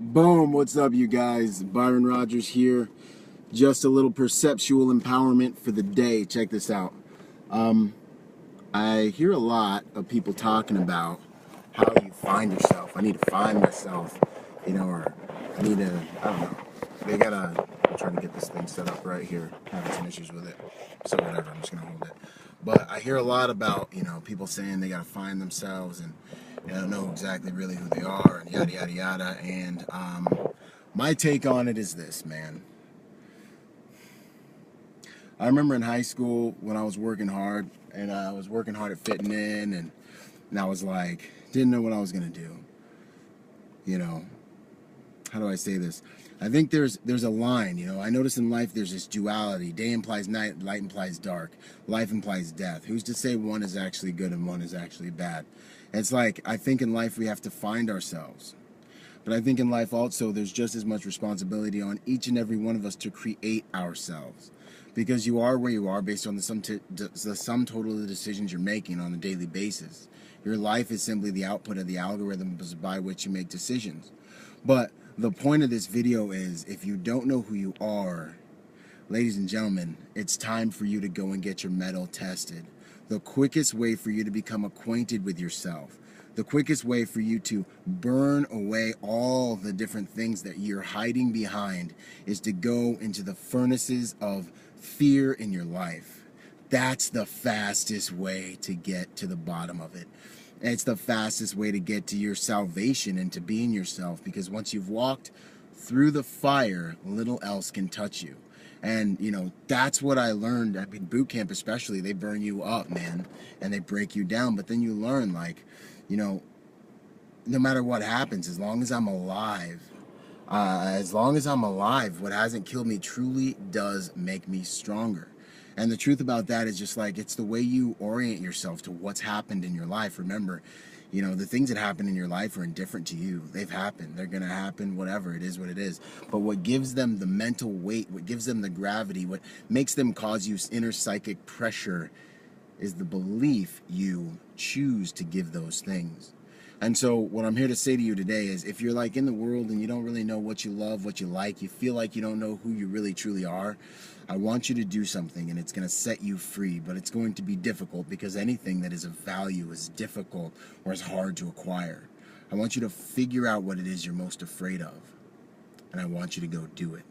Boom, what's up, you guys? Byron Rogers here. Just a little perceptual empowerment for the day. Check this out. I hear a lot of people talking about how you find yourself. I need to find myself, or I need to, I don't know. I'm trying to get this thing set up right here. Having some issues with it. So, whatever, I'm just going to hold it. But I hear a lot about, people saying they got to find themselves and they don't know exactly really who they are and yada, yada, yada. And, my take on it is this, man. I remember in high school when I was working hard, and I was working hard at fitting in, and I was like, didn't know what I was gonna do. How do I say this? I think there's a line. I notice in life there's this duality. Day implies night, light implies dark, life implies death. Who's to say one is actually good and one is actually bad? It's like, I think in life we have to find ourselves. But I think in life also there's just as much responsibility on each and every one of us to create ourselves. Because you are where you are based on the sum total of the decisions you're making on a daily basis. Your life is simply the output of the algorithms by which you make decisions. But the point of this video is, if you don't know who you are, ladies and gentlemen, it's time for you to go and get your mettle tested. The quickest way for you to become acquainted with yourself, the quickest way for you to burn away all the different things that you're hiding behind, is to go into the furnaces of fear in your life. That's the fastest way to get to the bottom of it. It's the fastest way to get to your salvation and to being yourself, because once you've walked through the fire, little else can touch you. And, that's what I learned. I mean, boot camp especially, they burn you up, man, and they break you down. But then you learn, no matter what happens, as long as I'm alive, what hasn't killed me truly does make me stronger. And the truth about that is just it's the way you orient yourself to what's happened in your life. Remember, the things that happen in your life are indifferent to you. They've happened. They're going to happen, whatever. It is what it is. But what gives them the mental weight, what gives them the gravity, what makes them cause you inner psychic pressure is the belief you choose to give those things. And so what I'm here to say to you today is, if you're in the world and you don't really know what you love, what you like, you feel like you don't know who you really truly are, I want you to do something, and it's going to set you free. But it's going to be difficult, because anything that is of value is difficult or is hard to acquire. I want you to figure out what it is you're most afraid of, and I want you to go do it.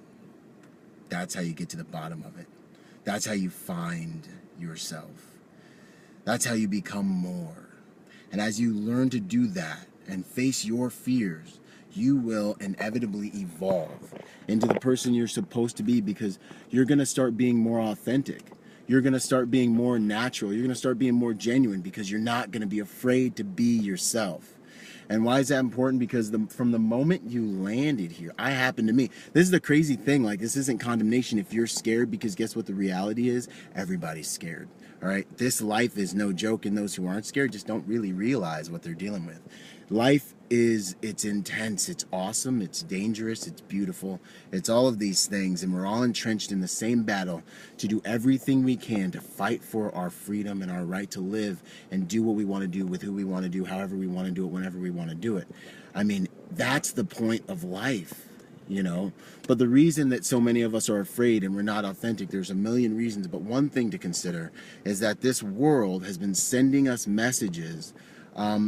That's how you get to the bottom of it. That's how you find yourself. That's how you become more. And as you learn to do that and face your fears, you will inevitably evolve into the person you're supposed to be, because you're going to start being more authentic. You're going to start being more natural. You're going to start being more genuine, because you're not going to be afraid to be yourself. And why is that important? Because from the moment you landed here, I happened to me. This is the crazy thing. This isn't condemnation if you're scared, because guess what the reality is? Everybody's scared. All right. This life is no joke, and those who aren't scared just don't really realize what they're dealing with. Life it's intense, it's awesome, it's dangerous, it's beautiful, it's all of these things, and we're all entrenched in the same battle to do everything we can to fight for our freedom and our right to live and do what we want to do with who we want to do, however we want to do it, whenever we want to do it. I mean, that's the point of life. But the reason that so many of us are afraid and we're not authentic, there's a million reasons, but one thing to consider is that this world has been sending us messages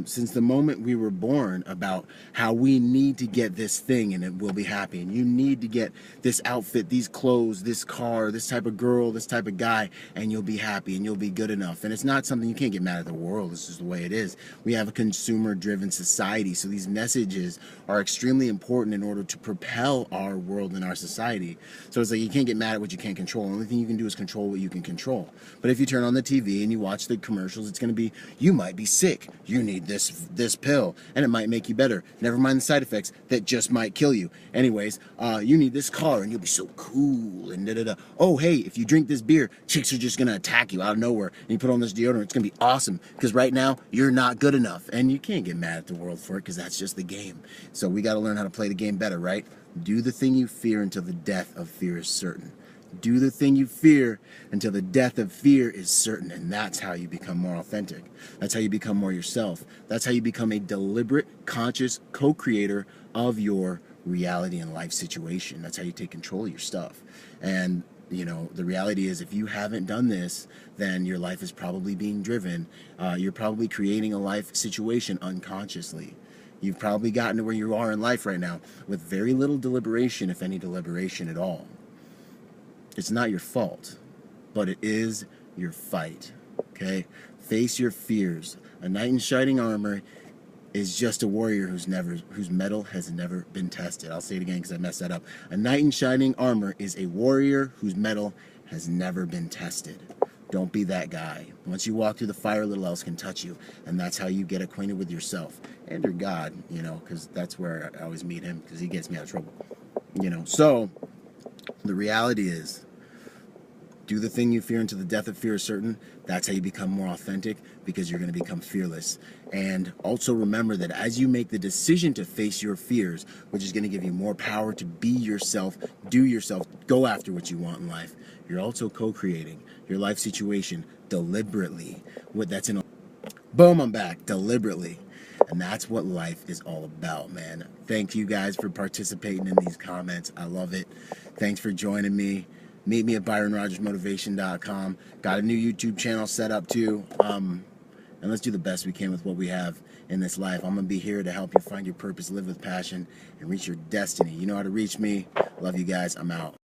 since the moment we were born about how we need to get this thing and it will be happy, and you need to get this outfit, these clothes, this car, this type of girl, this type of guy, and you'll be happy and you'll be good enough. And it's not something, you can't get mad at the world. This is the way it is. We have a consumer driven society, so these messages are extremely important in order to propel our world and our society. So it's you can't get mad at what you can't control. The only thing you can do is control what you can control. But if you turn on the TV and you watch the commercials, it's going to be, you might be sick, you need this pill, and it might make you better. Never mind the side effects that just might kill you. Anyways, you need this car and you'll be so cool and da-da-da. Oh, hey, if you drink this beer, chicks are just going to attack you out of nowhere. And you put on this deodorant, it's going to be awesome, because right now you're not good enough. And you can't get mad at the world for it, because that's just the game. So we got to learn how to play the game better, right? Do the thing you fear until the death of fear is certain. Do the thing you fear until the death of fear is certain. And that's how you become more authentic. That's how you become more yourself. That's how you become a deliberate, conscious co-creator of your reality and life situation. That's how you take control of your stuff. And you know, the reality is, if you haven't done this, then your life is probably being driven. You're probably creating a life situation unconsciously. You've probably gotten to where you are in life right now with very little deliberation, if any deliberation at all. It's not your fault, but it is your fight. Okay? Face your fears. A knight in shining armor is just a warrior whose metal has never been tested. I'll say it again because I messed that up. A knight in shining armor is a warrior whose metal has never been tested. Don't be that guy. Once you walk through the fire, little else can touch you. And that's how you get acquainted with yourself and your God, you know, because that's where I always meet him, because he gets me out of trouble. You know, so the reality is, do the thing you fear until the death of fear is certain. That's how you become more authentic, because you're going to become fearless. And also remember that as you make the decision to face your fears, which is going to give you more power to be yourself, do yourself, go after what you want in life, you're also co-creating your life situation deliberately. Boom, I'm back. Deliberately. And that's what life is all about, man. Thank you guys for participating in these comments. I love it. Thanks for joining me. Meet me at ByronRogersMotivation.com. Got a new YouTube channel set up too. And let's do the best we can with what we have in this life. I'm going to be here to help you find your purpose, live with passion, and reach your destiny. You know how to reach me. Love you guys. I'm out.